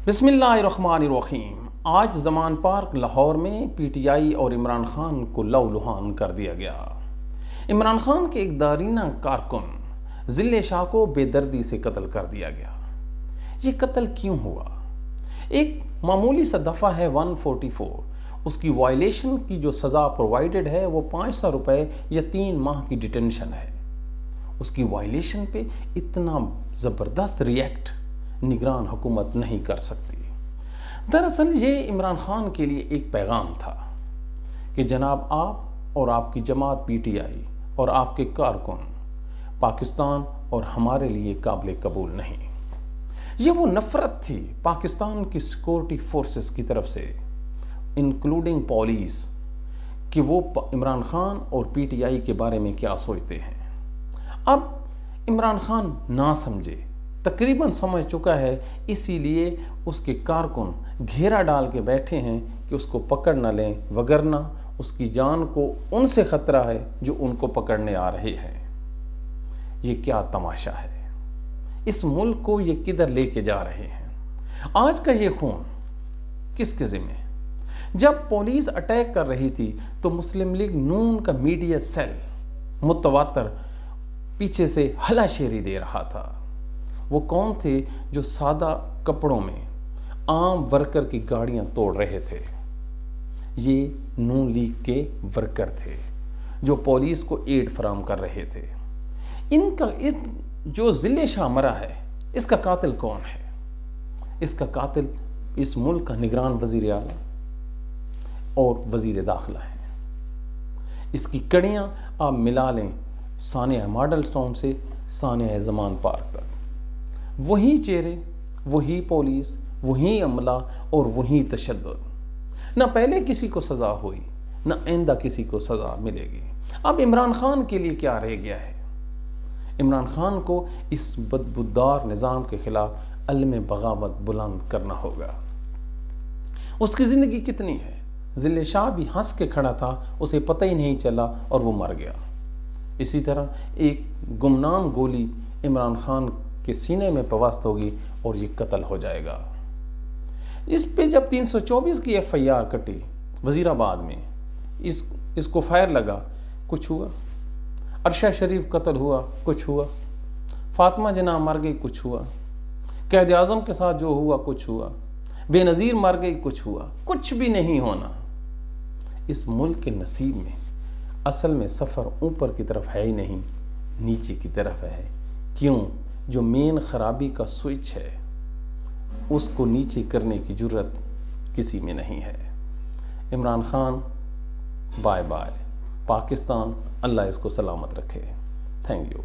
بسم اللہ الرحمن الرحیم۔ آج زمان پارک لاہور میں پی ٹی آئی اور عمران خان کو لو لہان کر دیا گیا۔ عمران خان کے ایک دارینہ کارکن ذل شاہ کو بے دردی سے قتل کر دیا گیا۔ یہ قتل کیوں ہوا؟ ایک معمولی سا دفعہ ہے 144، اس کی وائلیشن کی جو سزا پرووائیڈڈ ہے وہ 500 روپے یا 3 ماہ کی ڈیٹینشن ہے۔ اس کی وائلیشن پہ اتنا زبردست ریئیکٹ نگران حکومت نہیں کر سکتی۔ دراصل یہ عمران خان کے لیے ایک پیغام تھا کہ جناب آپ اور آپ کی جماعت پی ٹی آئی اور آپ کے کارکن پاکستان اور ہمارے لیے قابل قبول نہیں۔ یہ وہ نفرت تھی پاکستان کی سیکورٹی فورسز کی طرف سے، انکلوڈنگ پولیس، کہ وہ عمران خان اور پی ٹی آئی کے بارے میں کیا سوچتے ہیں۔ اب عمران خان نہ سمجھے، تقریباً سمجھ چکا ہے، اسی لیے اس کے کارکن گھیرا ڈال کے بیٹھے ہیں کہ اس کو پکڑ نہ لیں، وگرنہ اس کی جان کو ان سے خطرہ ہے جو ان کو پکڑنے آ رہے ہیں۔ یہ کیا تماشا ہے؟ اس ملک کو یہ کدھر لے کے جا رہے ہیں؟ آج کا یہ خون کس کے ذمہ؟ جب پولیس اٹیک کر رہی تھی تو مسلم لیگ نون کا میڈیا سیل متواتر پیچھے سے ہلا شیری دے رہا تھا۔ وہ کون تھے جو سادہ کپڑوں میں عام ورکر کی گاڑیاں توڑ رہے تھے؟ یہ نون لیگ کے ورکر تھے جو پولیس کو ایڈ فراہم کر رہے تھے۔ ان کا جو ذل شاہ مرا ہے، اس کا قاتل کون ہے؟ اس کا قاتل اس ملک کا نگران وزیر اعلیٰ اور وزیر داخلہ ہے۔ اس کی کڑیاں آپ ملا لیں سانحہ ماڈل ٹاؤن سے سانحہ زمان پارک تک، وہی چہرے، وہی پولیس، وہی عملہ اور وہی تشدد۔ نہ پہلے کسی کو سزا ہوئی، نہ آئندہ کسی کو سزا ملے گی۔ اب عمران خان کے لیے کیا رہ گیا ہے؟ عمران خان کو اس بدبودار نظام کے خلاف علم بغاوت بلند کرنا ہوگا۔ اس کی زندگی کتنی ہے؟ ذل شاہ بھی ہنس کے کھڑا تھا، اسے پتہ ہی نہیں چلا اور وہ مر گیا۔ اسی طرح ایک گمنام گولی عمران خان کے سینے میں پیوست ہوگی اور یہ قتل ہو جائے گا۔ اس پہ جب 324 کی ایف آئی آر کٹی وزیر آباد میں، اس کو فائر لگا، کچھ ہوا؟ عرشہ شریف قتل ہوا، کچھ ہوا؟ فاطمہ جناح مر گئی، کچھ ہوا؟ قائد اعظم کے ساتھ جو ہوا کچھ ہوا؟ بے نظیر مر گئی، کچھ ہوا؟ کچھ بھی نہیں ہونا۔ اس ملک کے نصیب میں اصل میں سفر اوپر کی طرف ہے ہی نہیں، نیچے کی طرف ہے۔ کیوں؟ جو مین خرابی کا سوئچ ہے اس کو نیچے کرنے کی جرت کسی میں نہیں ہے۔ عمران خان بائے بائے، پاکستان اللہ اس کو سلامت رکھے۔ Thank you.